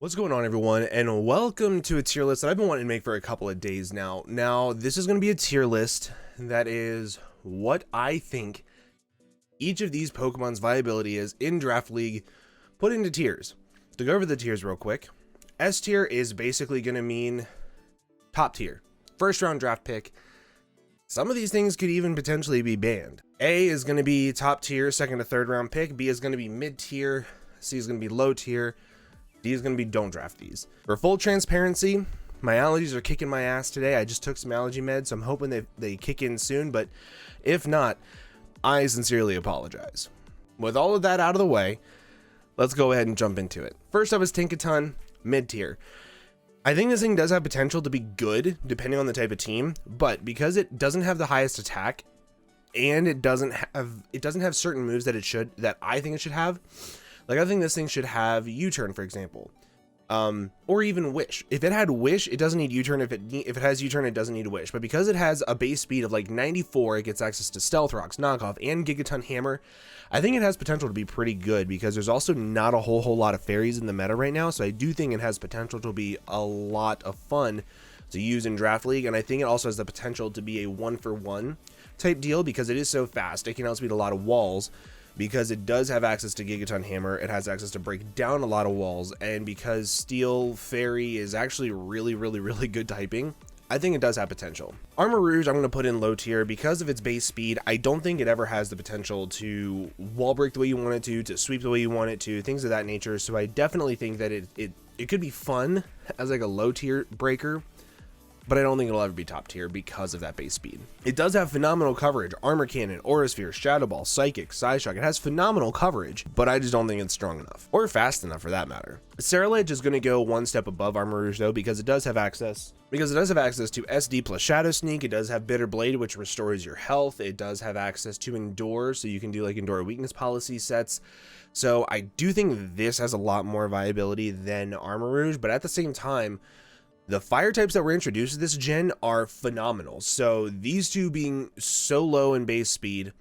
What's going on, everyone, and welcome to a tier list that I've been wanting to make for a couple of days now. Now, this is going to be a tier list that is what I think each of these Pokemon's viability is in Draft League put into tiers. To go over the tiers real quick, S tier is basically going to mean top tier, first round draft pick. Some of these things could even potentially be banned. A is going to be top tier, second to third round pick. B is going to be mid tier. C is going to be low tier. D is going to be don't draft these. For full transparency, my allergies are kicking my ass today. I just took some allergy meds, so I'm hoping they kick in soon, but if not, I sincerely apologize. With all of that out of the way, let's go ahead and jump into it. First up is Tinkaton, mid tier. I think this thing does have potential to be good depending on the type of team, but because it doesn't have the highest attack and it doesn't have certain moves that I think it should have. Like, I think this thing should have U-turn, for example, or even Wish. If it had Wish, it doesn't need U-turn. If it has U-turn, it doesn't need Wish. But because it has a base speed of like 94, it gets access to Stealth Rocks, Knockoff, and Gigaton Hammer. I think it has potential to be pretty good because there's also not a whole lot of fairies in the meta right now. So I do think it has potential to be a lot of fun to use in Draft League, and I think it also has the potential to be a 1-for-1 type deal because it is so fast. It can outspeed a lot of walls. Because it does have access to Gigaton Hammer, it has access to break down a lot of walls, and because Steel Fairy is actually really good typing, I think it does have potential. Armor Rouge I'm going to put in low tier because of its base speed. I don't think it ever has the potential to wall break the way you want it to sweep the way you want it to, things of that nature, so I definitely think that it could be fun as like a low tier breaker, but I don't think it'll ever be top tier because of that base speed. It does have phenomenal coverage: Armor Cannon, Aura Sphere, Shadow Ball, Psychic, Psyshock. It has phenomenal coverage, but I just don't think it's strong enough, or fast enough for that matter. Scarlet is going to go one step above Armor Rouge though, because it does have access to SD plus Shadow Sneak. It does have Bitter Blade, which restores your health. It does have access to Endure, so you can do like Endure weakness policy sets. So I do think this has a lot more viability than Armor Rouge, but at the same time, the fire types that were introduced to this gen are phenomenal. So these two being so low in base speed,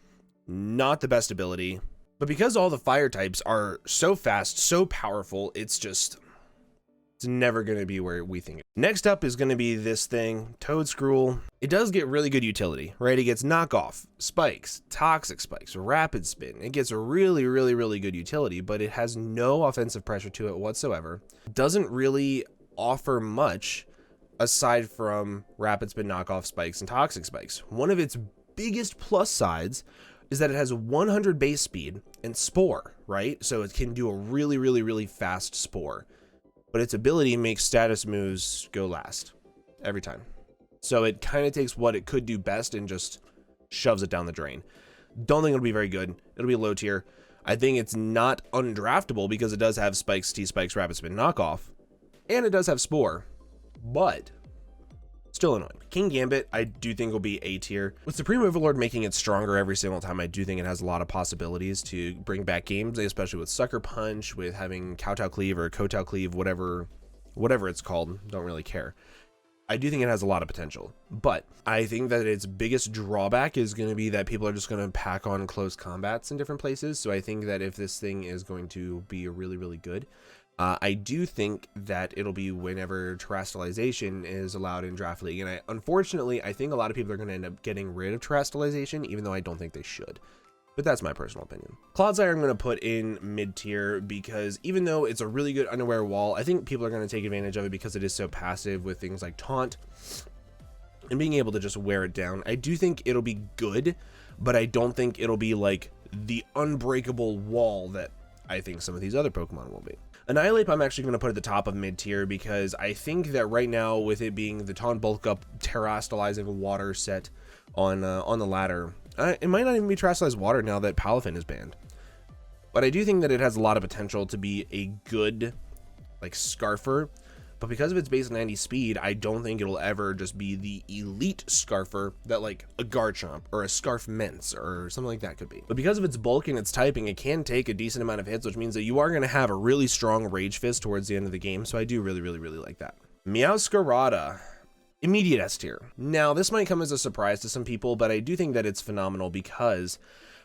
not the best ability, but because all the fire types are so fast, so powerful, it's never going to be where we think it. Next up is going to be this thing, Toadscruel. It does get really good utility, right? It gets knockoff, spikes, toxic spikes, rapid spin. It gets a really good utility, but it has no offensive pressure to it whatsoever. Doesn't really offer much aside from rapid spin, knockoff spikes, and toxic spikes. One of its biggest plus sides is that it has 100 base speed and spore, right? So it can do a really fast spore, but its ability makes status moves go last every time. So it kind of takes what it could do best and just shoves it down the drain. Don't think it'll be very good. It'll be low tier. I think it's not undraftable because it does have spikes, T-spikes, rapid spin, knockoff, and it does have spore, but still annoying. King Gambit, I do think will be A tier. With Supreme Overlord making it stronger every single time, I do think it has a lot of possibilities to bring back games, especially with Sucker Punch, with having Kowtow Cleave or Kowtow Cleave, whatever it's called, don't really care. I do think it has a lot of potential, but I think that its biggest drawback is going to be that people are just going to pack on close combats in different places. So I think that if this thing is going to be really good, I do think that it'll be whenever terrestrialization is allowed in Draft League. And unfortunately, I think a lot of people are going to end up getting rid of terrestrialization, even though I don't think they should. But that's my personal opinion. Cloudsire I'm going to put in mid tier because even though it's a really good unaware wall, I think people are going to take advantage of it because it is so passive with things like Taunt and being able to just wear it down. I do think it'll be good, but I don't think it'll be like the unbreakable wall that I think some of these other Pokemon will be. Annihilate I'm actually going to put at the top of mid tier because I think that right now, with it being the Taunt Bulk Up Terrastalizing Water set on the ladder, it might not even be Terrastalized Water now that Palafin is banned. But I do think that it has a lot of potential to be a good like Scarfer, but because of its base 90 speed, I don't think it'll ever just be the elite Scarfer that like a Garchomp or a Scarfments or something like that could be. But because of its bulk and its typing, it can take a decent amount of hits, which means that you are going to have a really strong Rage Fist towards the end of the game. So I do really like that. Meowscarada, immediate S tier. Now this might come as a surprise to some people, but I do think that it's phenomenal because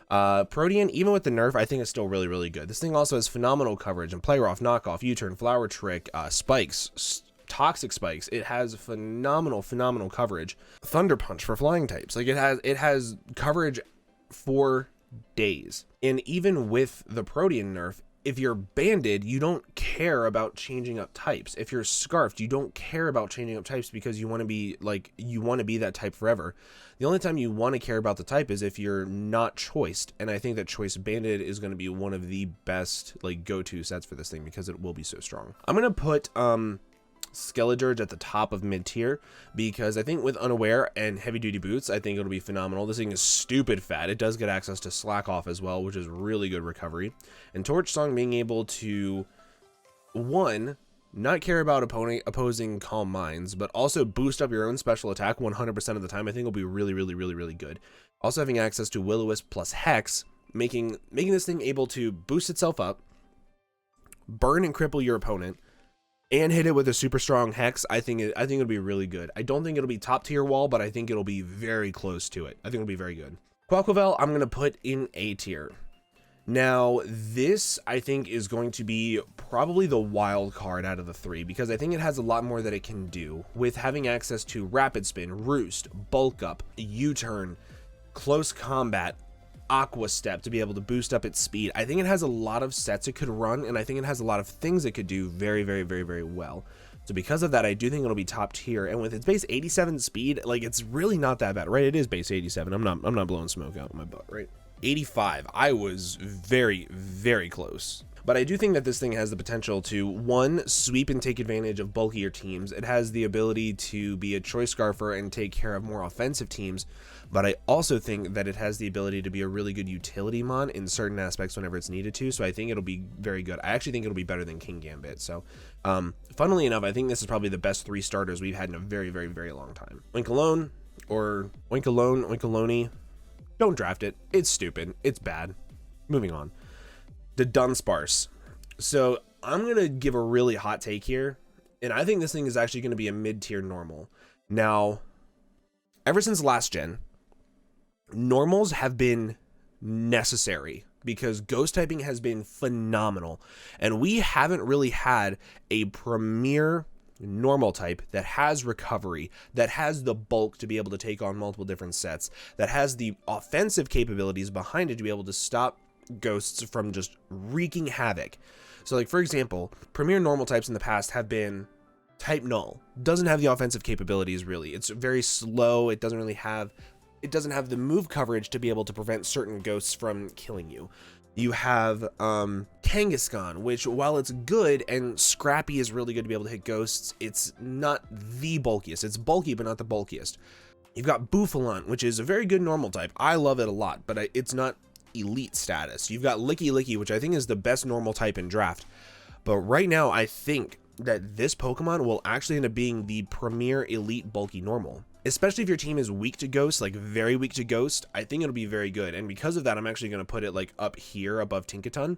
Protean, even with the nerf, I think it's still really, really good. This thing also has phenomenal coverage and play rough, knockoff, U-turn, flower trick, spikes, toxic spikes. It has phenomenal coverage. Thunder punch for flying types. Like it has coverage for days. And even with the Protean nerf, if you're banded, you don't care about changing up types. If you're scarfed, you don't care about changing up types because you want to be that type forever. The only time you want to care about the type is if you're not choiced. And I think that choice banded is going to be one of the best like go-to sets for this thing because it will be so strong. I'm going to put Skeledirge at the top of mid tier because I think with Unaware and heavy duty boots, I think it'll be phenomenal. This thing is stupid fat. It does get access to slack off as well, which is really good recovery. And Torch Song being able to, one, not care about opposing Calm Minds, but also boost up your own special attack 100% of the time, I think will be really good. Also having access to Will-O-Wisp plus Hex, making this thing able to boost itself up, burn and cripple your opponent, and hit it with a super strong Hex. I think it'll be really good. I don't think it'll be top tier wall, but I think it'll be very close to it. I think it'll be very good. Quaquavel, I'm going to put in A tier. Now, this, I think, is going to be probably the wild card out of the three, because I think it has a lot more that it can do, with having access to Rapid Spin, Roost, Bulk Up, U-Turn, Close Combat, Aqua Step to be able to boost up its speed. I think it has a lot of sets it could run, and I think it has a lot of things it could do very well. So because of that, I do think it'll be top tier, and with its base 87 speed, like, it's really not that bad, right? It is base 87. I'm not blowing smoke out my butt, right? 85. I was very close. But I do think that this thing has the potential to, one, sweep and take advantage of bulkier teams. It has the ability to be a choice scarfer and take care of more offensive teams. But I also think that it has the ability to be a really good utility mon in certain aspects whenever it's needed to. So I think it'll be very good. I actually think it'll be better than King Gambit. So funnily enough, I think this is probably the best three starters we've had in a very long time. Oinkalone or Oinkalone. Don't draft it. It's stupid. It's bad. Moving on. The Dunsparce. So I'm going to give a really hot take here, and I think this thing is actually going to be a mid-tier normal. Now, ever since last gen, normals have been necessary because ghost typing has been phenomenal, and we haven't really had a premier normal type that has recovery, that has the bulk to be able to take on multiple different sets, that has the offensive capabilities behind it to be able to stop ghosts from just wreaking havoc. So like, for example, premier normal types in the past have been type null. Doesn't have the offensive capabilities really. It's very slow. It doesn't have the move coverage to be able to prevent certain ghosts from killing you. You have Kangaskhan, which while it's good and scrappy is really good to be able to hit ghosts, it's not the bulkiest. It's bulky, but not the bulkiest. You've got Bouffalant, which is a very good normal type. I love it a lot, but it's not elite status. You've got Licky, which I think is the best normal type in draft. But right now, I think that this Pokemon will actually end up being the premier elite bulky normal. Especially if your team is weak to Ghost, like very weak to Ghost, I think it'll be very good. And because of that, I'm actually going to put it like up here above Tinkaton.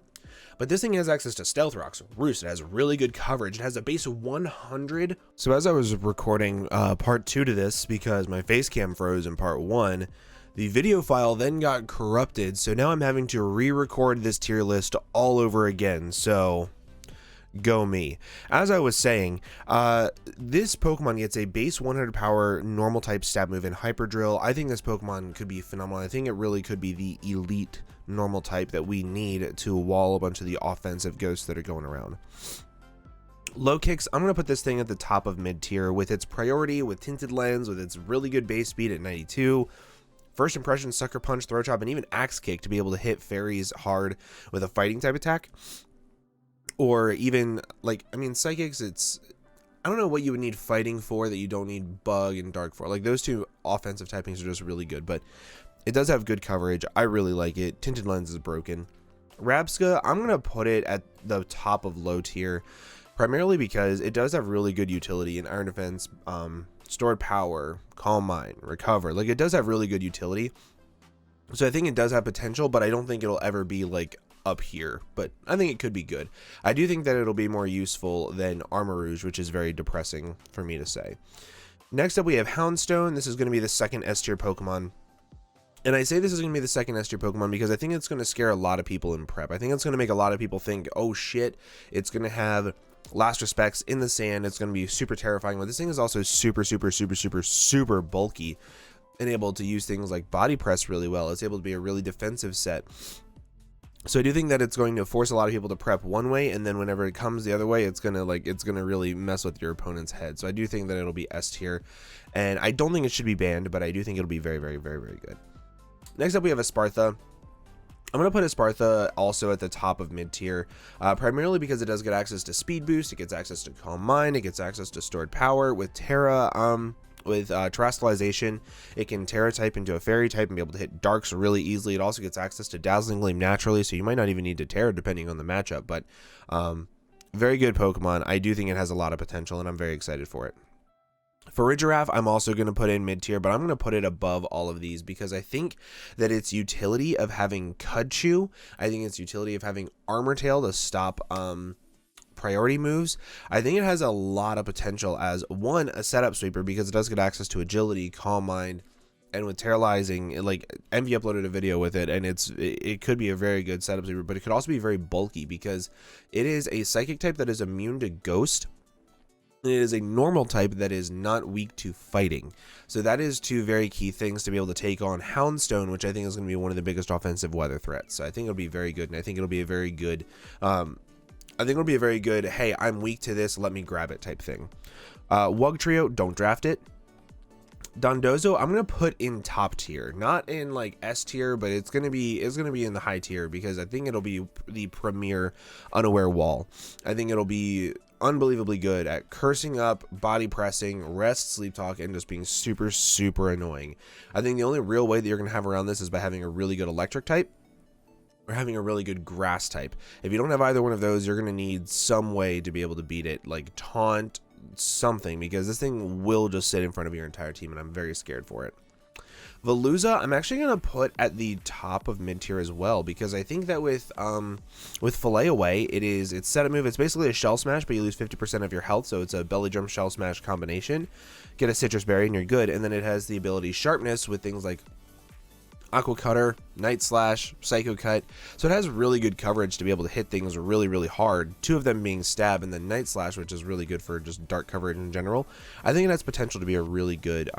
But this thing has access to Stealth Rocks, Roost. It has really good coverage. It has a base of 100. So as I was recording part 2 to this, because my face cam froze in part 1, the video file then got corrupted. So now I'm having to re-record this tier list all over again. So go me. As I was saying, this Pokemon gets a base 100 power normal type stab move and Hyper Drill. I think this Pokemon could be phenomenal. I think it really could be the elite normal type that we need to wall a bunch of the offensive ghosts that are going around. Low kicks, I'm going to put this thing at the top of mid tier with its priority, with Tinted Lens, with its really good base speed at 92. First impression, Sucker Punch, Throw Chop, and even Axe Kick to be able to hit fairies hard with a fighting type attack. Or even, like, I mean, Psychics, I don't know what you would need fighting for that you don't need Bug and Dark for. Like, those two offensive typings are just really good, but it does have good coverage. I really like it. Tinted Lens is broken. Rabska, I'm going to put it at the top of low tier, primarily because it does have really good utility in Iron Defense, Stored Power, Calm Mind, Recover. Like, it does have really good utility. So I think it does have potential, but I don't think it'll ever be, like, up here, but I think it could be good. I do think that it'll be more useful than Armarouge, which is very depressing for me to say. Next up, we have Houndstone. This is going to be the second S tier Pokemon. And I say this is going to be the second S tier Pokemon because I think it's going to scare a lot of people in prep. I think it's going to make a lot of people think, oh shit, it's going to have last respects in the sand. It's going to be super terrifying. But this thing is also super, super, super, super, super bulky and able to use things like body press really well. It's able to be a really defensive set. So I do think that it's going to force a lot of people to prep one way, and then whenever it comes the other way, it's gonna really mess with your opponent's head. So I do think that it'll be S tier, and I don't think it should be banned, but I do think it'll be very, very, very, very good. Next up, we have a Spartha. I'm going to put a Spartha also at the top of mid tier, primarily because it does get access to speed boost, it gets access to Calm Mind, it gets access to stored power. With Terra, with Terastallization, it can Terra type into a Fairy type and be able to hit Darks really easily. It also gets access to Dazzling Gleam naturally, so you might not even need to Terra depending on the matchup, but very good Pokemon. I do think it has a lot of potential, and I'm very excited for it. For Farigiraf, I'm also going to put in mid-tier, but I'm going to put it above all of these because I think that its utility of having Cudchew, I think its utility of having Armor Tail to stop priority moves, I think it has a lot of potential as, one, a setup sweeper because it does get access to Agility, Calm Mind, and with Terralizing, like MV uploaded a video with it, and it could be a very good setup sweeper, but it could also be very bulky because it is a Psychic type that is immune to Ghost. It is a normal type that is not weak to fighting. So that is two very key things to be able to take on Houndstone, which I think is going to be one of the biggest offensive weather threats. So I think it'll be very good, and I think it'll be a very good, hey, I'm weak to this, let me grab it type thing. Wugtrio, don't draft it. Dondozo, I'm gonna put in top tier, not in like S tier, but it's gonna be in the high tier because I think it'll be the premier unaware wall. I think it'll be unbelievably good at cursing up, body pressing, rest, sleep talk, and just being super, super annoying. I think the only real way that you're gonna have around this is by having a really good electric type or having a really good grass type. If you don't have either one of those, you're gonna need some way to be able to beat it, like taunt, something, because this thing will just sit in front of your entire team, and I'm very scared for it. Veluza, I'm actually going to put at the top of mid tier as well, because I think that with Fillet Away, it's setup move, it's basically a Shell Smash, but you lose 50% of your health, so it's a Belly Drum Shell Smash combination. Get a Citrus Berry and you're good, and then it has the ability Sharpness with things like Aqua Cutter, Night Slash, Psycho Cut. So it has really good coverage to be able to hit things really, really hard. Two of them being Stab and then Night Slash, which is really good for just dark coverage in general. I think it has potential to be a really good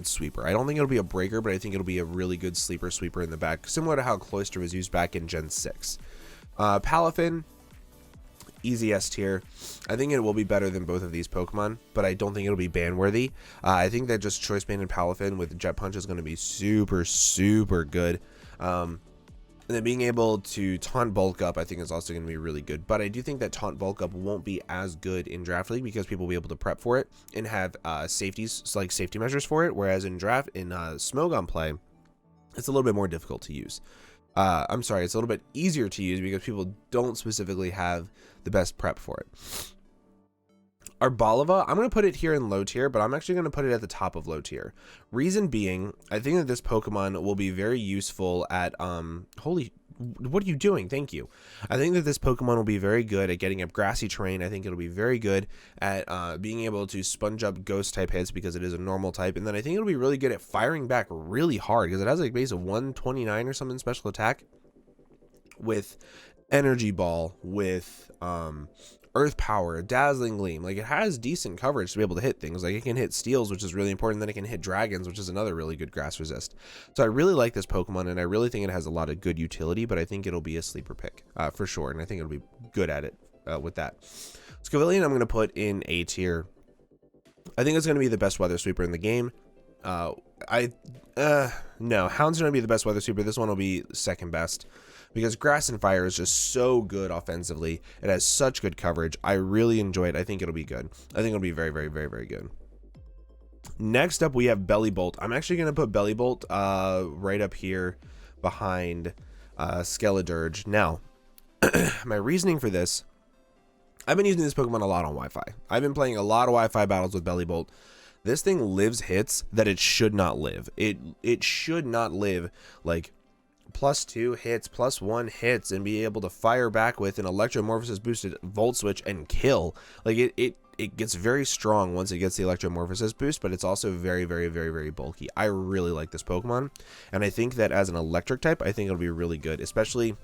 sweeper. I don't think it'll be a breaker, but I think it'll be a really good sleeper sweeper in the back, similar to how Cloyster was used back in Gen 6. Palafin, easy S tier. I think it will be better than both of these Pokemon, but I don't think it'll be ban worthy. I think that just Choice Band and Palafin with Jet Punch is going to be super, super good. And then being able to Taunt Bulk Up, I think is also going to be really good. But I do think that Taunt Bulk Up won't be as good in Draft League because people will be able to prep for it and have safety measures for it. Whereas in Smogon play, it's a little bit more difficult to use. It's a little bit easier to use because people don't specifically have the best prep for it. Arboliva, I'm going to put it here in low tier, but I'm actually going to put it at the top of low tier. Reason being, I think that this Pokemon will be very useful at, what are you doing? Thank you. I think that this Pokemon will be very good at getting up grassy terrain. I think it'll be very good at being able to sponge up ghost type hits because it is a normal type. And then I think it'll be really good at firing back really hard because it has like base of 129 or something special attack with Energy Ball, with Earth Power, Dazzling Gleam. Like, it has decent coverage to be able to hit things. Like, it can hit Steels, which is really important. Then it can hit Dragons, which is another really good grass resist. So I really like this Pokemon, and I really think it has a lot of good utility, but I think it'll be a sleeper pick for sure, and I think it'll be good at it with that. Scavillion, I'm going to put in A tier. I think it's going to be the best weather sweeper in the game. No, Hound's going to be the best weather sweeper. This one will be second best. Because Grass and Fire is just so good offensively. It has such good coverage. I really enjoy it. I think it'll be good. I think it'll be very, very, very, very good. Next up, we have Bellibolt. I'm actually going to put Bellibolt right up here behind Skeledirge. Now, my reasoning for this, I've been using this Pokemon a lot on Wi-Fi. I've been playing a lot of Wi-Fi battles with Bellibolt. This thing lives hits that it should not live. It should not live like +2 hits, +1 hits, and be able to fire back with an Electromorphosis boosted Volt Switch and kill. Like, it gets very strong once it gets the electromorphosis boost, but it's also very, very, very, very bulky. I really like this Pokemon, and I think that as an electric type, I think it'll be really good, especially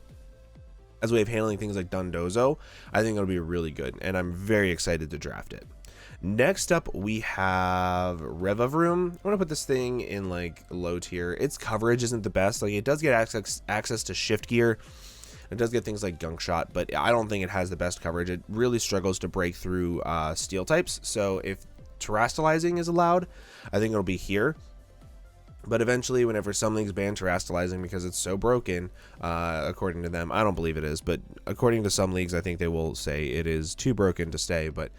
as a way of handling things like Dondozo. I think it'll be really good, and I'm very excited to draft it. Next up, we have Revavroom. I'm gonna put this thing in like low tier. Its coverage isn't the best. Like, it does get access to Shift Gear. It does get things like Gunk Shot, but I don't think it has the best coverage. It really struggles to break through steel types. So if Terastallizing is allowed, I think it'll be here. But eventually, whenever some leagues ban Terastallizing because it's so broken, according to them, I don't believe it is, but according to some leagues, I think they will say it is too broken to stay. But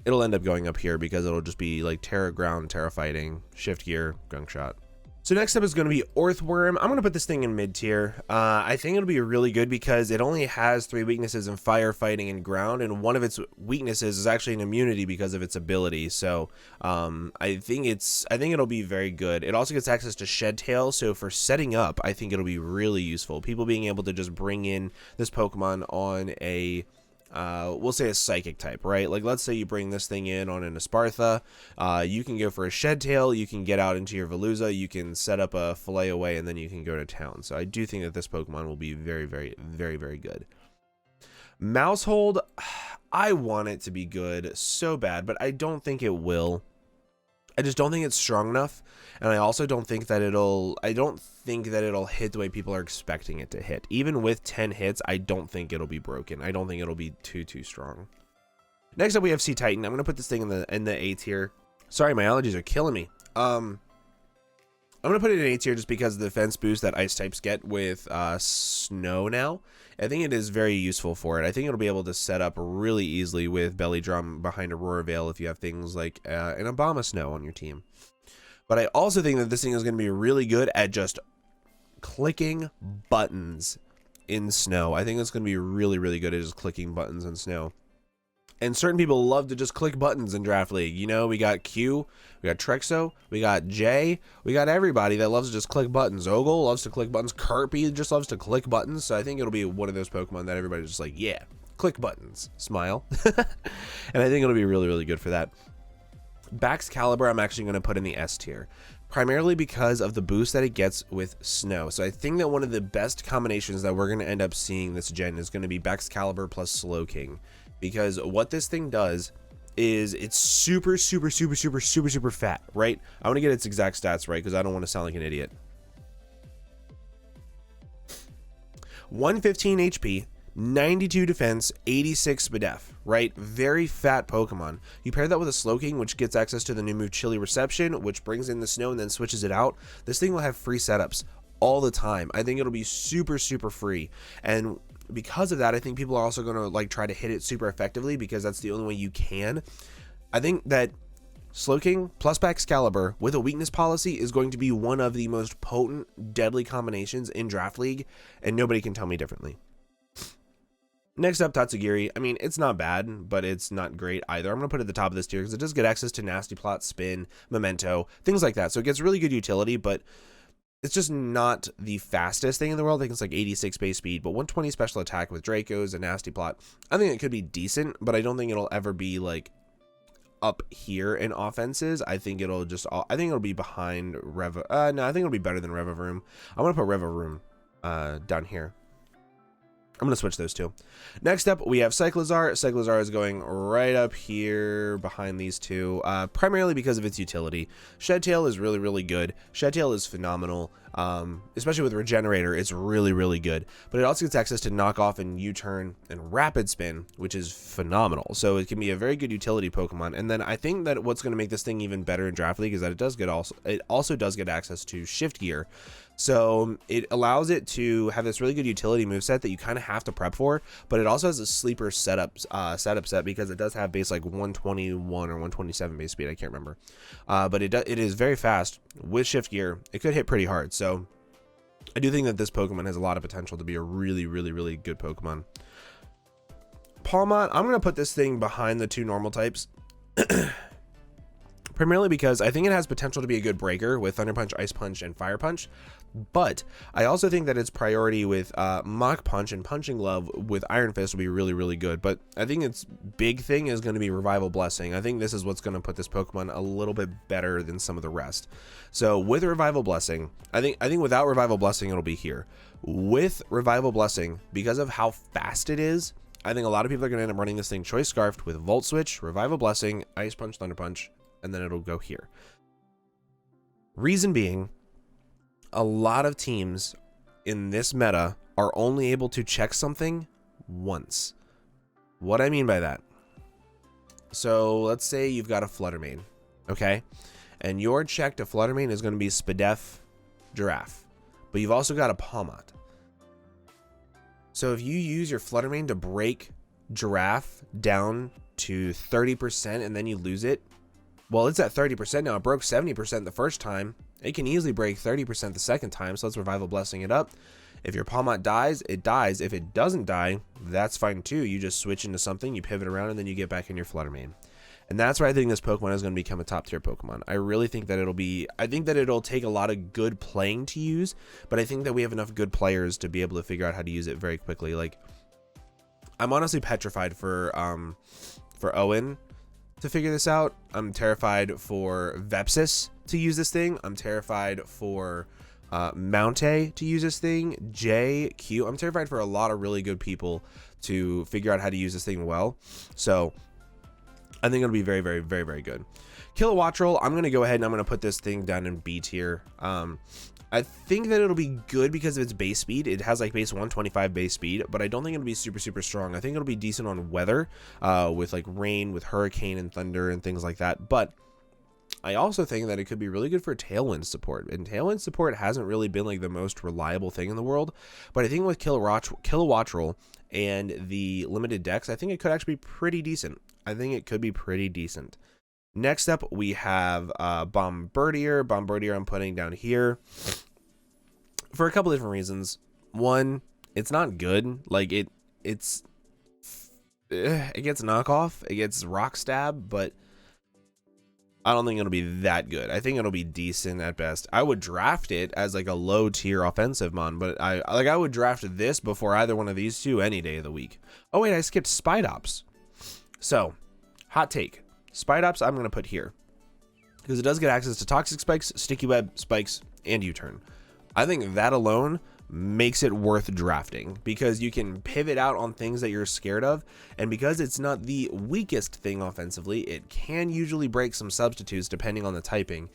it'll end up going up here because it'll just be like Terra Ground, Terra Fighting, Shift Gear, Gunk Shot. So next up is going to be Orthworm. I'm going to put this thing in mid tier. I think it'll be really good because it only has 3 weaknesses in fire, fighting, and ground, and one of its weaknesses is actually an immunity because of its ability. So I think it'll be very good. It also gets access to Shed Tail, so for setting up, I think it'll be really useful. People being able to just bring in this Pokemon on a we'll say a psychic type, right? Like, let's say you bring this thing in on an Espartha, you can go for a Shed Tail, you can get out into your Veluza, you can set up a Fillet Away, and then you can go to town. So I do think that this Pokemon will be very, very, very, very good. Mousehold, I want it to be good so bad, but I don't think it will. I just don't think it's strong enough, and I also don't think that it'll hit the way people are expecting it to hit. Even with 10 hits, I don't think it'll be broken. I don't think it'll be too strong. Next up, we have Sea Titan. I'm gonna put this thing in the A tier. Sorry, my allergies are killing me. I'm gonna put it in A tier just because of the defense boost that ice types get with snow now. I think it is very useful for it. I think it'll be able to set up really easily with Belly Drum behind Aurora Veil if you have things like an Abomasnow on your team. But I also think that this thing is going to be really good at just clicking buttons in snow. I think it's going to be really, really good at just clicking buttons in snow. And certain people love to just click buttons in Draft League. You know, we got Q, we got Trexo, we got J, we got everybody that loves to just click buttons. Ogle loves to click buttons. Kirby just loves to click buttons. So I think it'll be one of those Pokemon that everybody's just like, yeah, click buttons, smile. And I think it'll be really, really good for that. Baxcalibur, I'm actually going to put in the S tier, primarily because of the boost that it gets with snow. So I think that one of the best combinations that we're going to end up seeing this gen is going to be Baxcalibur plus Slowking. Because what this thing does is it's super fat, right? I want to get its exact stats right because I don't want to sound like an idiot. 115 HP, 92 defense, 86 SPDF, right? Very fat Pokemon. You pair that with a Slowking, which gets access to the new move Chilly Reception, which brings in the snow and then switches it out. This thing will have free setups all the time. I think it'll be super free. And because of that, I think people are also going to like try to hit it super effectively because that's the only way you can. I think that Slowking plus Baxcalibur with a weakness policy is going to be one of the most potent, deadly combinations in Draft League, and nobody can tell me differently. Next up, Tatsugiri. I mean, it's not bad, but it's not great either. I'm going to put it at the top of this tier because it does get access to Nasty Plot, Spin, Memento, things like that. So it gets really good utility, but it's just not the fastest thing in the world. I think it's like 86 base speed, but 120 special attack with Dracos and Nasty Plot. I think it could be decent, but I don't think it'll ever be like up here in offenses. I think it'll be behind Reva. No, I think it'll be better than Revavroom. I'm going to put Revavroom down here. I'm going to switch those two. Next up, we have Cyclizar. Cyclizar is going right up here behind these two, primarily because of its utility. Shed Tail is really, really good. Shed Tail is phenomenal, especially with Regenerator. It's really, really good. But it also gets access to Knock Off and U-Turn and Rapid Spin, which is phenomenal. So it can be a very good utility Pokemon. And then I think that what's going to make this thing even better in Draft League is that it also does get access to Shift Gear. So it allows it to have this really good utility moveset that you kind of have to prep for, but it also has a sleeper setup set because it does have base like 121 or 127 base speed. I can't remember, but it is very fast with Shift Gear. It could hit pretty hard. So I do think that this Pokemon has a lot of potential to be a really, really, really good Pokemon. Palmont, I'm going to put this thing behind the two normal types. primarily because I think it has potential to be a good breaker with Thunder Punch, Ice Punch, and Fire Punch. But I also think that its priority with Mach Punch and Punching Glove with Iron Fist will be really, really good. But I think its big thing is going to be Revival Blessing. I think this is what's going to put this Pokemon a little bit better than some of the rest. So with Revival Blessing, I think without Revival Blessing, it'll be here. With Revival Blessing, because of how fast it is, I think a lot of people are going to end up running this thing Choice Scarfed with Volt Switch, Revival Blessing, Ice Punch, Thunder Punch, and then it'll go here. Reason being, a lot of teams in this meta are only able to check something once. What I mean by that, so let's say you've got a Flutter Mane, okay? And your check to Flutter Mane is going to be Spadef, Giraffe, but you've also got a Pawmot. So if you use your Flutter Mane to break Giraffe down to 30% and then you lose it, well, it's at 30% now. It broke 70% the first time. It can easily break 30% the second time, so let's Revival Blessing it up. If your Pawmot dies, it dies. If it doesn't die, that's fine too. You just switch into something, you pivot around, and then you get back in your Flutter Mane. And that's where I think this Pokemon is going to become a top tier Pokemon. I really think that it'll take a lot of good playing to use, but I think that we have enough good players to be able to figure out how to use it very quickly. Like, I'm honestly petrified for Owen to figure this out. I'm terrified for Vepsis to use this thing. I'm terrified for Mountay to use this thing. Q. I'm terrified for a lot of really good people to figure out how to use this thing well. So I think it'll be very, very, very, very good. Kilowattrel, I'm going to go ahead and I'm going to put this thing down in B tier. I think that it'll be good because of its base speed. It has like base 125 base speed, but I don't think it'll be super, super strong. I think it'll be decent on weather, with like rain, with hurricane and thunder and things like that. But I also think that it could be really good for Tailwind support. And Tailwind support hasn't really been like the most reliable thing in the world. But I think with Kilowattrel and the limited dex, I think it could actually be pretty decent. I think it could be pretty decent. Next up, we have Bombardier. Bombardier I'm putting down here for a couple different reasons. One, it's not good. Like it gets knockoff, it gets rock stab, but I don't think it'll be that good. I think it'll be decent at best. I would draft it as like a low tier offensive mon, but I would draft this before either one of these two any day of the week. Oh wait, I skipped Spidops. So, hot take. Spidops I'm going to put here because it does get access to Toxic Spikes, Sticky Web, Spikes, and U-Turn. I think that alone makes it worth drafting because you can pivot out on things that you're scared of, and because it's not the weakest thing offensively, it can usually break some substitutes depending on the typing.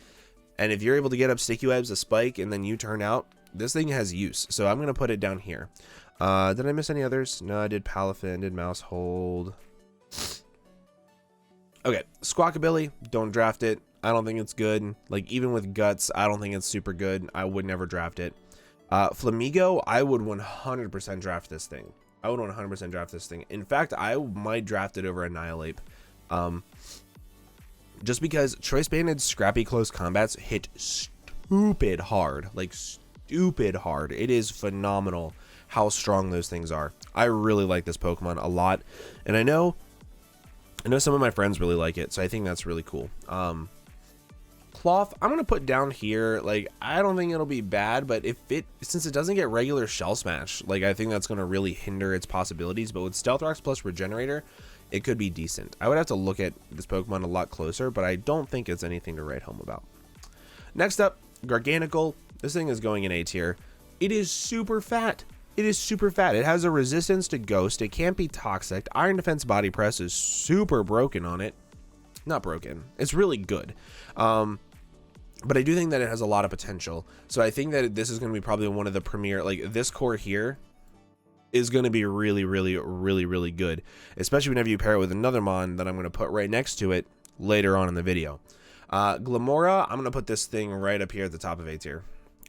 And if you're able to get up Sticky Webs, a Spike, and then U-Turn out, this thing has use. So I'm going to put it down here. Did I miss any others? No, I did Palafin, did Mouse Hold. Okay, Squawkabilly, don't draft it. I don't think it's good. Like, even with Guts, I don't think it's super good. I would never draft it. Flamigo, I would 100% draft this thing. I would 100% draft this thing. In fact, I might draft it over Annihilate. Just because Choice Banded Scrappy Close Combats hit stupid hard. Like, stupid hard. It is phenomenal how strong those things are. I really like this Pokemon a lot. And I know some of my friends really like it, so I think that's really cool. Cloth, I'm going to put down here. Like, I don't think it'll be bad, but since it doesn't get regular Shell Smash, like, I think that's going to really hinder its possibilities. But with Stealth Rocks plus Regenerator, it could be decent. I would have to look at this Pokemon a lot closer, but I don't think it's anything to write home about. Next up, Garganacl. This thing is going in A tier. It is super fat. It is super fat. It has a resistance to Ghost. It can't be toxic. Iron Defense Body Press is super broken on it. Not broken. It's really good. But I do think that it has a lot of potential. So I think that this is going to be probably one of the premier, like this core here is going to be really, really, really, really good. Especially whenever you pair it with another mon that I'm going to put right next to it later on in the video. Glamora, I'm going to put this thing right up here at the top of A tier.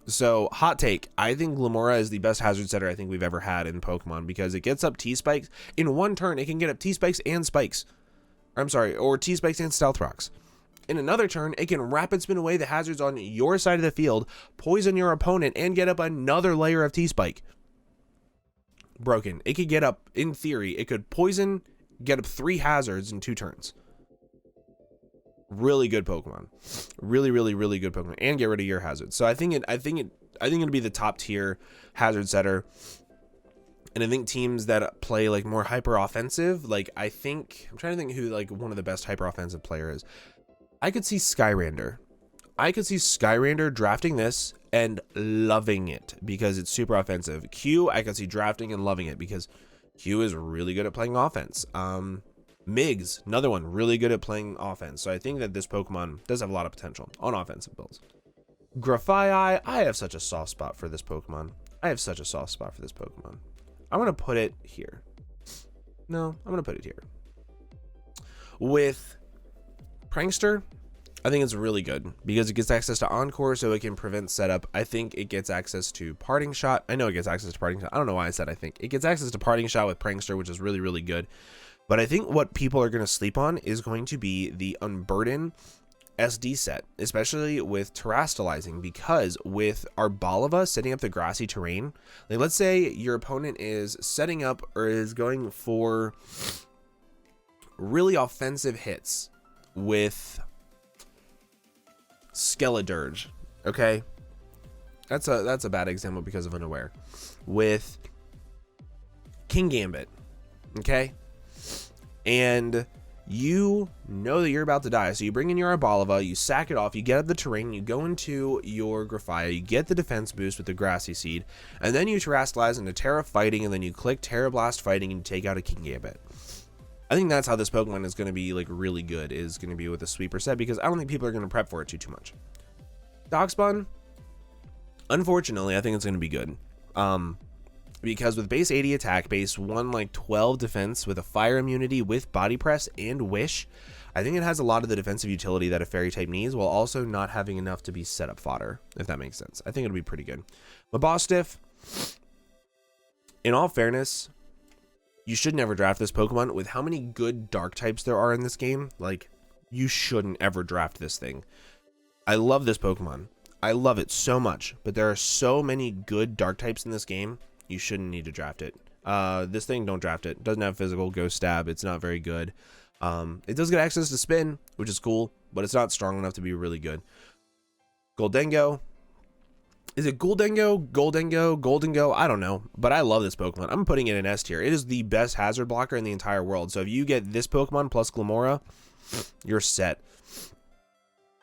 So, hot take, I think Glamora is the best hazard setter I think we've ever had in Pokemon because it gets up T-Spikes. In one turn, it can get up T-Spikes and Spikes. I'm sorry, or T-Spikes and Stealth Rocks. In another turn, it can rapid spin away the hazards on your side of the field, poison your opponent, and get up another layer of T-Spike. Broken. It could get up, in theory, it could poison, get up 3 hazards in 2 turns. Really good Pokemon. Really, really, really good Pokemon. And get rid of your hazard. So I think it'll be the top tier hazard setter. And I think teams that play like more hyper offensive, like I'm trying to think who like one of the best hyper offensive players is. I could see Skyrander. Drafting this and loving it because it's super offensive. Q, I could see drafting and loving it because Q is really good at playing offense. Migs, another one, really good at playing offense. So I think that this Pokemon does have a lot of potential on offensive builds. Grafaiai, I have such a soft spot for this Pokemon. I'm going to put it here. No, I'm going to put it here. With Prankster, I think it's really good because it gets access to Encore, so it can prevent setup. I think it gets access to Parting Shot. I know it gets access to Parting Shot. I don't know why I said I think. It gets access to Parting Shot with Prankster, which is really, really good. But I think what people are going to sleep on is going to be the Unburden SD set, especially with terastallizing, because with Arboliva setting up the grassy terrain, like let's say your opponent is setting up or is going for really offensive hits with Skeledirge, okay? That's a bad example because of Unaware. With King Gambit, okay? And you know that you're about to die, so you bring in your Arboliva, you sack it off, you get up the terrain, you go into your Grafaiai, you get the defense boost with the Grassy Seed, and then you terastallize into Terra Fighting, and then you click Terra Blast Fighting, and you take out a King Gambit. I think that's how this Pokemon is going to be like really good, is going to be with a sweeper set, because I don't think people are going to prep for it too much. Darkspawn, unfortunately, I think it's going to be good. Because with base 80 attack, base 112 defense with a fire immunity with body press and wish, I think it has a lot of the defensive utility that a fairy type needs, while also not having enough to be setup fodder, if that makes sense. I think it'll be pretty good. Mabostiff, in all fairness, you should never draft this Pokemon. With how many good dark types there are in this game, like, you shouldn't ever draft this thing. I love this Pokemon. I love it so much, but there are so many good dark types in this game. You shouldn't need to draft it. This thing, don't draft it. Doesn't have physical, go stab. It's not very good. It does get access to spin, which is cool, but it's not strong enough to be really good. Goldengo. Is it Goldengo? I don't know, but I love this Pokemon. I'm putting it in S tier. It is the best hazard blocker in the entire world. So if you get this Pokemon plus Glamora, you're set.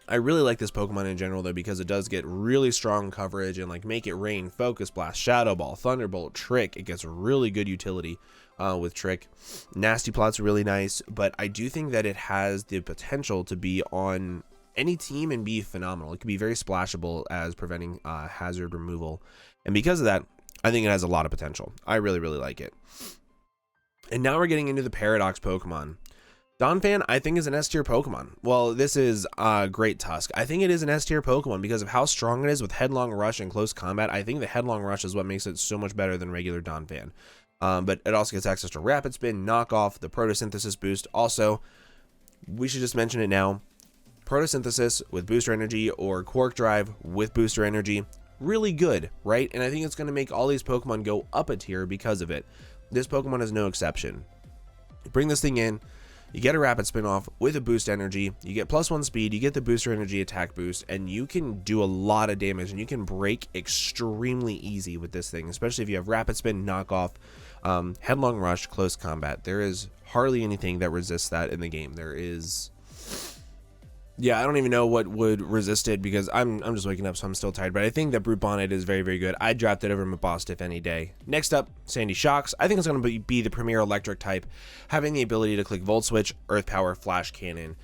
I really like this Pokemon in general though, because it does get really strong coverage and like Make It Rain, Focus Blast, Shadow Ball, Thunderbolt, Trick. It gets really good utility with Trick. Nasty Plot's really nice, but I do think that it has the potential to be on any team and be phenomenal. It could be very splashable as preventing hazard removal, and because of that, I think it has a lot of potential. I really, really like it. And now we're getting into the Paradox Pokemon. Donphan, I think, is an S tier Pokemon. Well, this is Great Tusk. I think it is an S tier Pokemon because of how strong it is with Headlong Rush and Close Combat. I think the Headlong Rush is what makes it so much better than regular Donphan. But it also gets access to Rapid Spin, Knockoff, the Photosynthesis boost. Also, we should just mention it now. Photosynthesis with Booster Energy or Quark Drive with Booster Energy. Really good, right? And I think it's going to make all these Pokemon go up a tier because of it. This Pokemon is no exception. You bring this thing in. You get a Rapid Spin off with a Boost Energy, you get +1 speed, you get the Booster Energy attack boost, and you can do a lot of damage, and you can break extremely easy with this thing, especially if you have Rapid Spin, Knockoff, Headlong Rush, Close Combat. There is hardly anything that resists that in the game. There is... Yeah, I don't even know what would resist it because I'm just waking up, so I'm still tired. But I think that Brute Bonnet is very, very good. I'd draft it over Mabostiff any day. Next up, Sandy Shocks. I think it's going to be the premier electric type, having the ability to click Volt Switch, Earth Power, Flash Cannon,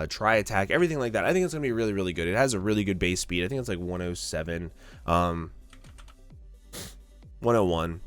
Tri Attack, everything like that. I think it's going to be really, really good. It has a really good base speed. I think it's like 107, 101.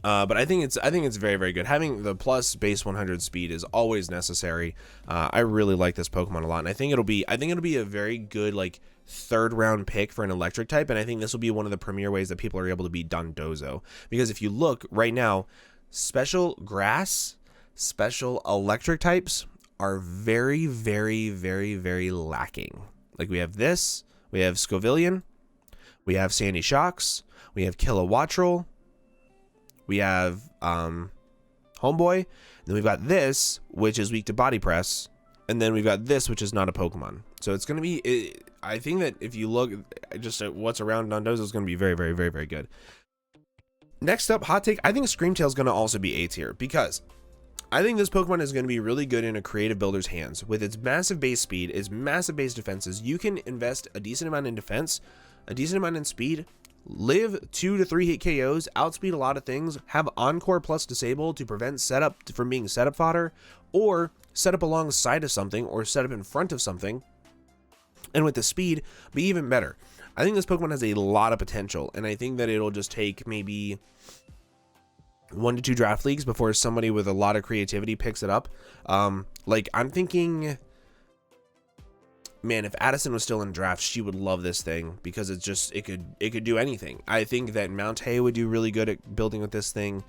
But I think it's very, very good. Having the plus base 100 speed is always necessary. I really like this Pokemon a lot, and I think it'll be a very good like third round pick for an electric type. And I think this will be one of the premier ways that people are able to beat Dondozo, because if you look right now, special grass, special electric types are very, very, very, very lacking. Like we have this, we have Scovillian, we have Sandy Shocks, we have Kilowattrel. We have Homeboy, and then we've got this, which is weak to body press, And then we've got this, which is not a Pokemon. So it's going to be, I think that if you look just at what's around Dondozo, is going to be very, very, very, very good. Next up, hot take, I think Screamtail is going to also be A tier, because I think this Pokemon is going to be really good in a creative builder's hands. With its massive base speed, its massive base defenses, you can invest a decent amount in defense, a decent amount in speed, live 2 to 3 hit KOs, outspeed a lot of things, have Encore plus Disable to prevent setup from being setup fodder, or set up alongside of something, or set up in front of something, and with the speed, be even better. I think this Pokemon has a lot of potential, and I think that it'll just take maybe 1 to 2 draft leagues before somebody with a lot of creativity picks it up. Like, I'm thinking, man, if Addison was still in draft, she would love this thing, because it's just, it could do anything. I think that Mount Hay would do really good at building with this thing.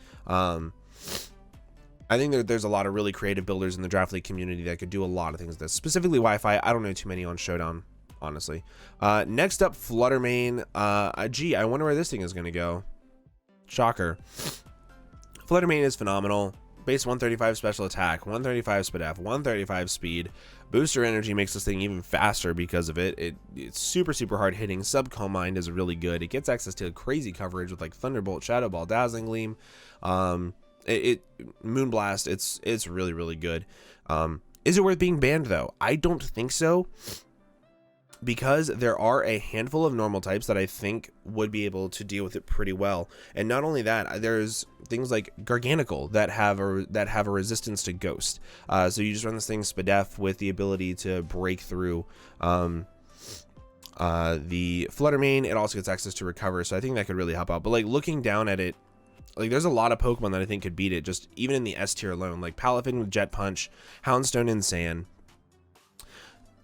I think there's a lot of really creative builders in the draft league community that could do a lot of things with this. Specifically Wi-Fi, I don't know too many on Showdown, honestly. Next up, Fluttermane. Gee, I wonder where this thing is going to go. Shocker. Fluttermane is phenomenal. Base 135 special attack, 135 SPDF, 135 speed. Booster energy makes this thing even faster because of it. It's super, super hard hitting. Subcomb Mind is really good. It gets access to crazy coverage with like Thunderbolt, Shadow Ball, Dazzling Gleam. Moonblast, it's really, really good. Is it worth being banned though? I don't think so, because there are a handful of normal types that I think would be able to deal with it pretty well. And not only that, there's things like Garganacl that have a resistance to Ghost. So you just run this thing SPDF with the ability to break through the Fluttermane. It also gets access to Recover, so I think that could really help out. But like looking down at it, like there's a lot of Pokemon that I think could beat it, just even in the S tier alone, like Palafin with Jet Punch, Houndstone and Sand.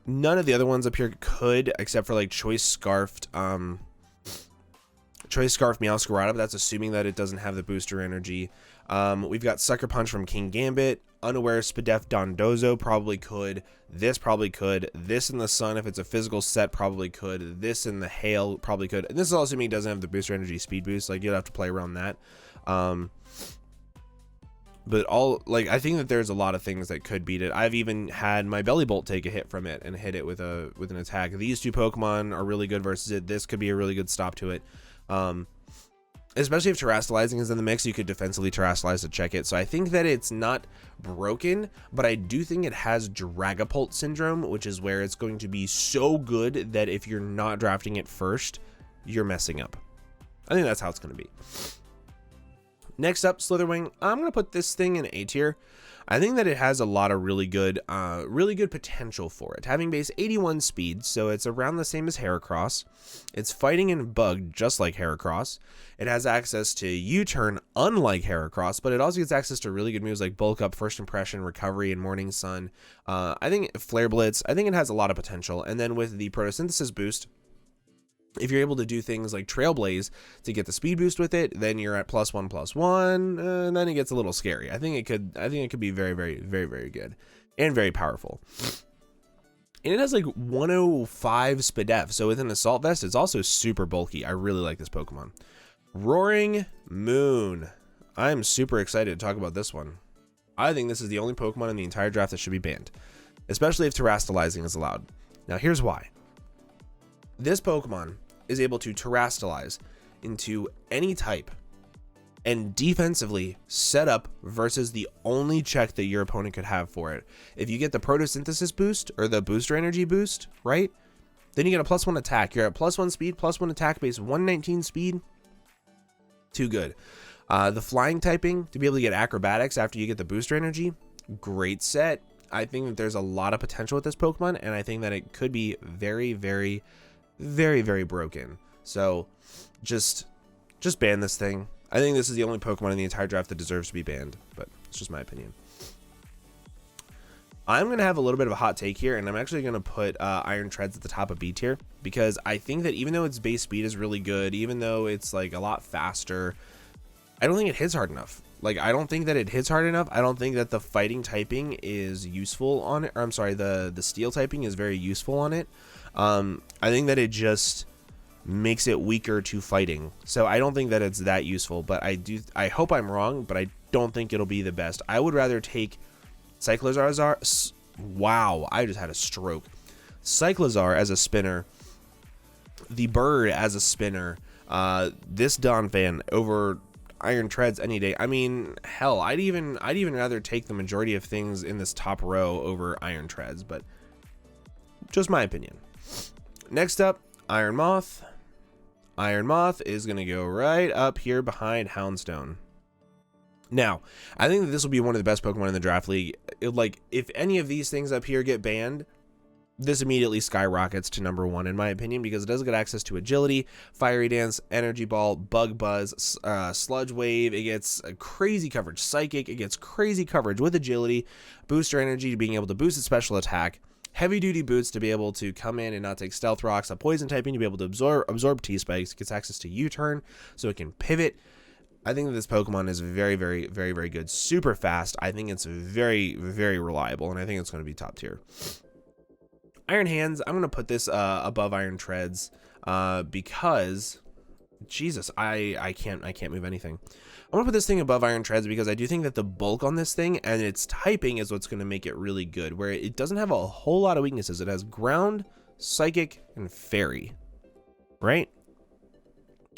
None of the other ones up here could, except for like Choice Scarf Meowscarada, but that's assuming that it doesn't have the booster energy. We've got Sucker Punch from King Gambit. Unaware SPDF Dondozo probably could. This probably could. This in the Sun, if it's a physical set, probably could. This in the Hail probably could. And this is also assuming it doesn't have the booster energy speed boost. Like, you'd have to play around that. But I think that there's a lot of things that could beat it. I've even had my Belly Bolt take a hit from it and hit it with an attack. These two Pokemon are really good versus it. This could be a really good stop to it. Especially if Terastallizing is in the mix, you could defensively Terastallize to check it. So I think that it's not broken, but I do think it has Dragapult syndrome, which is where it's going to be so good that if you're not drafting it first, you're messing up. I think that's how it's going to be. Next up, Slitherwing. I'm going to put this thing in A tier. I think that it has a lot of really good potential for it. Having base 81 speed, so it's around the same as Heracross. It's fighting and bug, just like Heracross. It has access to U-turn, unlike Heracross, but it also gets access to really good moves like Bulk Up, First Impression, Recovery, and Morning Sun. I think Flare Blitz, I think it has a lot of potential. And then with the Photosynthesis boost, if you're able to do things like Trailblaze to get the speed boost with it, then you're at +1/+1, and then it gets a little scary. I think it could be very, very, very, very good and very powerful. And it has like 105 SPDF, so with an Assault Vest, it's also super bulky. I really like this Pokemon. Roaring Moon. I'm super excited to talk about this one. I think this is the only Pokemon in the entire draft that should be banned, especially if Terastallizing is allowed. Now, here's why. This Pokemon is able to Terastallize into any type and defensively set up versus the only check that your opponent could have for it. If you get the Photosynthesis boost or the Booster Energy boost, right? Then you get a +1 attack. You're at +1 speed, +1 attack base, 119 speed. Too good. The flying typing to be able to get Acrobatics after you get the Booster Energy, great set. I think that there's a lot of potential with this Pokemon, and I think that it could be very, very, very, very broken. So just ban this thing. I think this is the only Pokemon in the entire draft that deserves to be banned, but it's just my opinion. I'm going to have a little bit of a hot take here, and I'm actually going to put Iron Treads at the top of B tier, because I think that even though its base speed is really good, even though it's like a lot faster, I don't think it hits hard enough. Like, I don't think that it hits hard enough. I don't think that the fighting typing is useful on it. Or I'm sorry, the steel typing is very useful on it. I think that it just makes it weaker to fighting. So I don't think that it's that useful, but I hope I'm wrong, but I don't think it'll be the best. I would rather take Cyclozar, Wow, I just had a stroke. Cyclizar as a spinner, the bird as a spinner, this Donphan over Iron Treads any day. I mean, hell, I'd even rather take the majority of things in this top row over Iron Treads, but just my opinion. Next up, Iron Moth. Iron Moth is going to go right up here behind Houndstone. Now, I think that this will be one of the best Pokemon in the Draft League. Like, if any of these things up here get banned, this immediately skyrockets to number 1 in my opinion, because it does get access to Agility, Fiery Dance, Energy Ball, Bug Buzz, Sludge Wave. It gets a crazy coverage, Psychic. It gets crazy coverage with Agility, Booster Energy to being able to boost its special attack, Heavy Duty Boots to be able to come in and not take Stealth Rocks, a Poison typing to be able to absorb T-Spikes. It gets access to U-Turn so it can pivot. I think that this Pokemon is very, very, very, very good. Super fast. I think it's very, very reliable, and I think it's going to be top tier. Iron Hands, I'm going to put this above Iron Treads because, Jesus, I can't move anything. I'm going to put this thing above Iron Treads because I do think that the bulk on this thing and its typing is what's going to make it really good, where it doesn't have a whole lot of weaknesses. It has Ground, Psychic, and Fairy, right?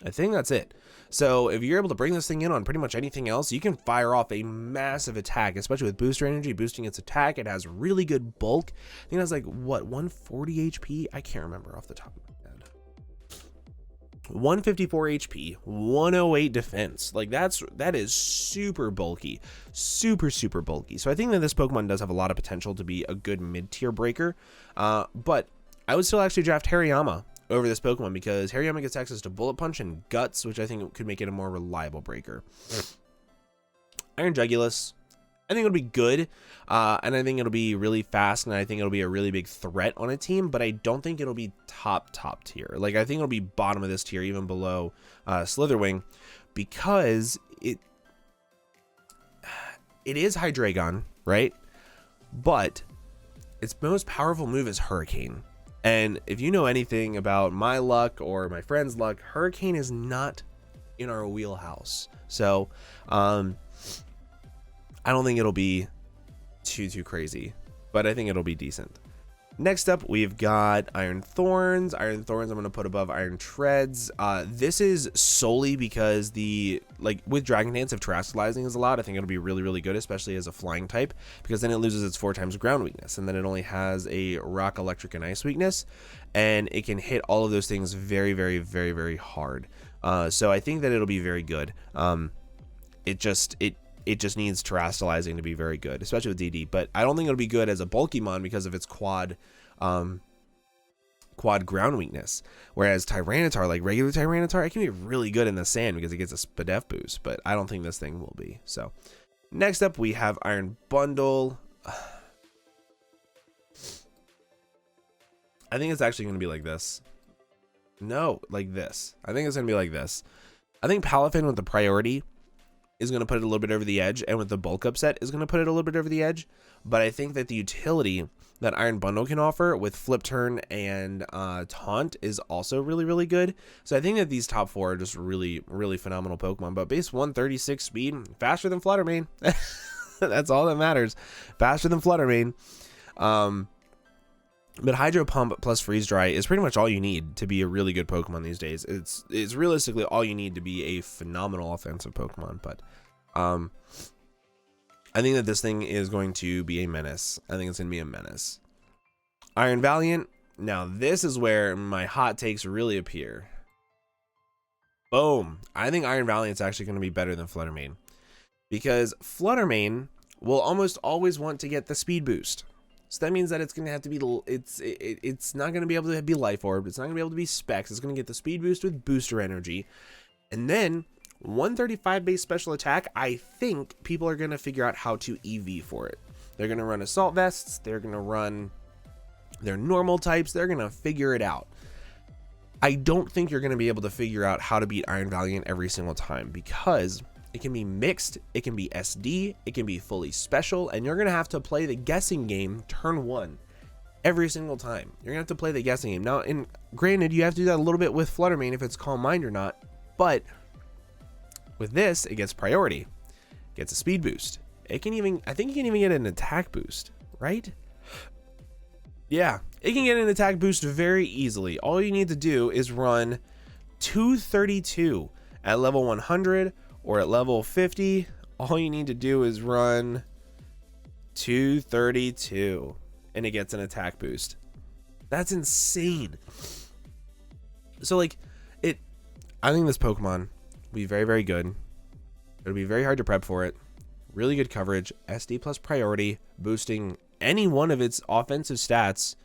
I think that's it. So if you're able to bring this thing in on pretty much anything else, you can fire off a massive attack, especially with Booster Energy boosting its attack. It has really good bulk. I think it has like, what, 140 HP? I can't remember off the top of my head. 154 HP, 108 defense. Like that is super bulky, super bulky. So I think that this Pokemon does have a lot of potential to be a good mid-tier breaker. But I would still actually draft Hariyama over this Pokemon because Hariyama gets access to Bullet Punch and Guts, which I think could make it a more reliable breaker. Iron Jugulus, I think it'll be good, and I think it'll be really fast, and I think it'll be a really big threat on a team, but I don't think it'll be top tier. Like, I think it'll be bottom of this tier, even below Slitherwing, because it is Hydreigon, right? But its most powerful move is Hurricane. And if you know anything about my luck or my friend's luck, Hurricane is not in our wheelhouse. So, I don't think it'll be too crazy, but I think it'll be decent. Next up, we've got Iron Thorns. Iron Thorns I'm going to put above Iron Treads. This is solely because with Dragon Dance, if Terastallizing is allowed, I think it'll be really good, especially as a flying type, because then it loses its 4 times ground weakness, and then it only has a rock, electric, and ice weakness, and it can hit all of those things very hard. So I think that it'll be very good. It just needs Terastallizing to be very good, especially with DD, but I don't think it'll be good as a Bulkymon because of its quad ground weakness. Whereas Tyranitar, like regular Tyranitar, it can be really good in the sand because it gets a Spadef boost, but I don't think this thing will be. So next up, we have Iron Bundle. I think it's actually going to be like this. No, like this. I think it's going to be like this. I think Palafin with the priority is going to put it a little bit over the edge, and with the bulk upset is going to put it a little bit over the edge. But I think that the utility that Iron Bundle can offer with Flip Turn and Taunt is also really good. So I think that these top 4 are just really phenomenal Pokemon. But base 136 speed, faster than Fluttermane. That's all that matters. Faster than Fluttermane. But Hydro Pump plus Freeze Dry is pretty much all you need to be a really good Pokemon these days. It's realistically all you need to be a phenomenal offensive Pokemon. But I think that this thing is going to be a menace. I think it's going to be a menace. Iron Valiant. Now this is where my hot takes really appear. Boom. I think Iron Valiant's actually going to be better than Fluttermane, because Fluttermane will almost always want to get the speed boost. So that means that it's going to have to be, it's not going to be able to be Life Orb. It's not going to be able to be Specs. It's going to get the speed boost with Booster Energy. And then 135 base special attack, I think people are going to figure out how to EV for it. They're going to run Assault Vests. They're going to run their normal types. They're going to figure it out. I don't think you're going to be able to figure out how to beat Iron Valiant every single time, because it can be mixed, it can be SD, it can be fully special, and you're going to have to play the guessing game turn 1 every single time. You're going to have to play the guessing game. Now, and granted, you have to do that a little bit with Fluttermane if it's Calm Mind or not, but with this, it gets priority, gets a speed boost. It can even, I think you can even get an attack boost, right? Yeah, it can get an attack boost very easily. All you need to do is run 232 at level 100 or at level 50. All you need to do is run 232 and it gets an attack boost. That's insane. So like I think this Pokemon will be very, very good. It'll be very hard to prep for it. Really good coverage, SD plus priority, boosting any one of its offensive stats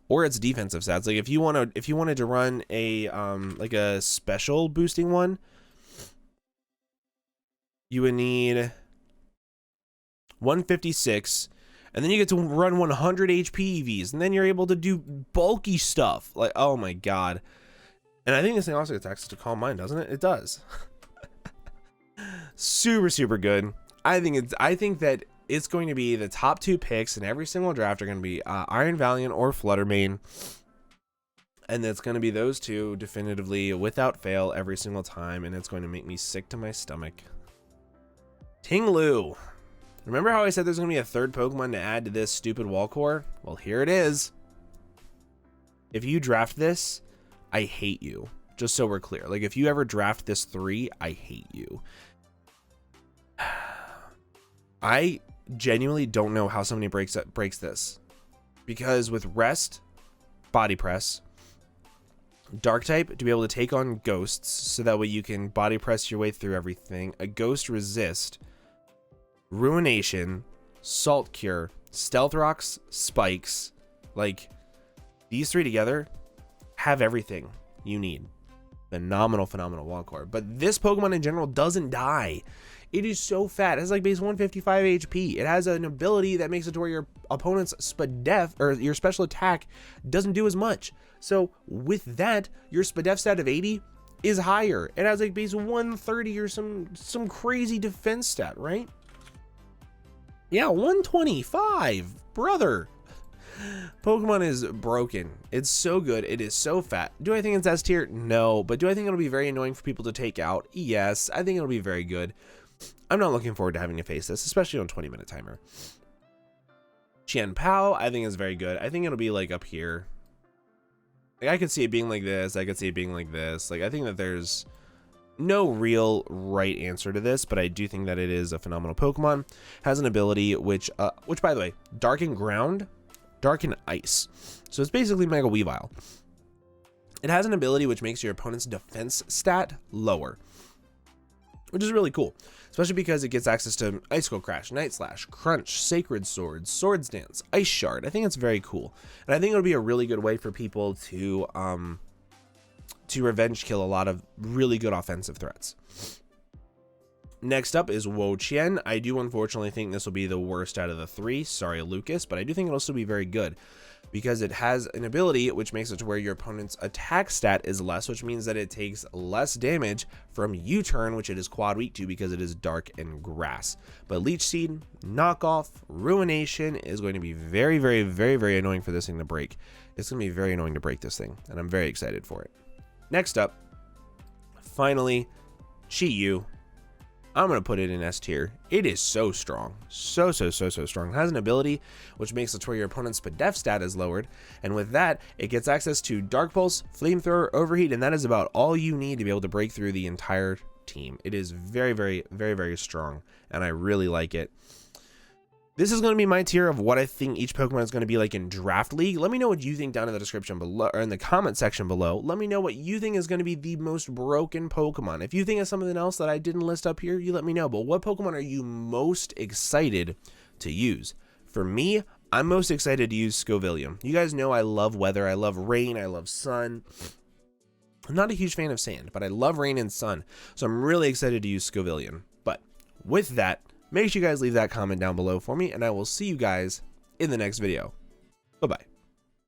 or its defensive stats. Like if you wanted to run a like a special boosting one, you would need 156, and then you get to run 100 HP EVs, and then you're able to do bulky stuff. Like, oh my god. And I think this thing also gets access to Calm Mind, doesn't it? It does. Super, super good. I think that it's going to be the top 2 picks in every single draft are going to be Iron Valiant or Fluttermane. And it's going to be those two definitively without fail every single time. And it's going to make me sick to my stomach. Ting-Lu. Remember how I said there's going to be a third Pokemon to add to this stupid wall core? Well, here it is. If you draft this, I hate you. Just so we're clear. Like, if you ever draft this 3, I hate you. I genuinely don't know how somebody breaks this. Because with Rest, Body Press, Dark type to be able to take on ghosts, so that way you can Body Press your way through everything, a Ghost Resist, Ruination, Salt Cure, Stealth Rocks, Spikes, like, these 3 together have everything you need. Phenomenal, phenomenal wall core. But this Pokemon in general doesn't die. It is so fat. It has like base 155 HP. It has an ability that makes it to where your opponent's Spadef or your special attack doesn't do as much. So with that, your Spadef stat of 80 is higher. It has like base 130 or some crazy defense stat, right? Yeah, 125, brother. Pokemon is broken. It's so good. It is so fat. Do I think it's S tier? No. But do I think it'll be very annoying for people to take out? Yes. I think it'll be very good. I'm not looking forward to having to face this, especially on 20-minute timer. Qian Pao, I think is very good. I think it'll be like up here. Like, I could see it being like this. I could see it being like this. Like, I think that there's no real right answer to this, but I do think that it is a phenomenal Pokemon. Has an ability which by the way, Darken Ground, Darken Ice. So it's basically Mega Weavile. It has an ability which makes your opponent's defense stat lower, which is really cool, especially because it gets access to Icicle Crash, Night Slash, Crunch, Sacred Sword, Swords Dance, Ice Shard. I think it's very cool, and I think it'll be a really good way for people to revenge kill a lot of really good offensive threats. Next up is Wo-Chien. I do unfortunately think this will be the worst out of the 3. Sorry, Lucas, but I do think it'll still be very good because it has an ability which makes it to where your opponent's attack stat is less, which means that it takes less damage from U-Turn, which it is quad weak to because it is dark and grass. But Leech Seed, Knockoff, Ruination is going to be very, very, very, very annoying for this thing to break. It's going to be very annoying to break this thing, and I'm very excited for it. Next up, finally, Chi-Yu. I'm going to put it in S tier. It is so strong. So strong. It has an ability which makes it to where your opponent's Spadef stat is lowered. And with that, it gets access to Dark Pulse, Flamethrower, Overheat, and that is about all you need to be able to break through the entire team. It is very, very, very, very strong, and I really like it. This is going to be my tier of what I think each Pokemon is going to be like in Draft League. Let me know what you think down in the description below, or in the comment section below. Let me know what you think is going to be the most broken Pokemon. If you think of something else that I didn't list up here, you let me know. But what Pokemon are you most excited to use? For me, I'm most excited to use Scovillium. You guys know I love weather. I love rain. I love sun. I'm not a huge fan of sand, but I love rain and sun. So I'm really excited to use Scovillium. But with that, make sure you guys leave that comment down below for me, and I will see you guys in the next video. Bye-bye.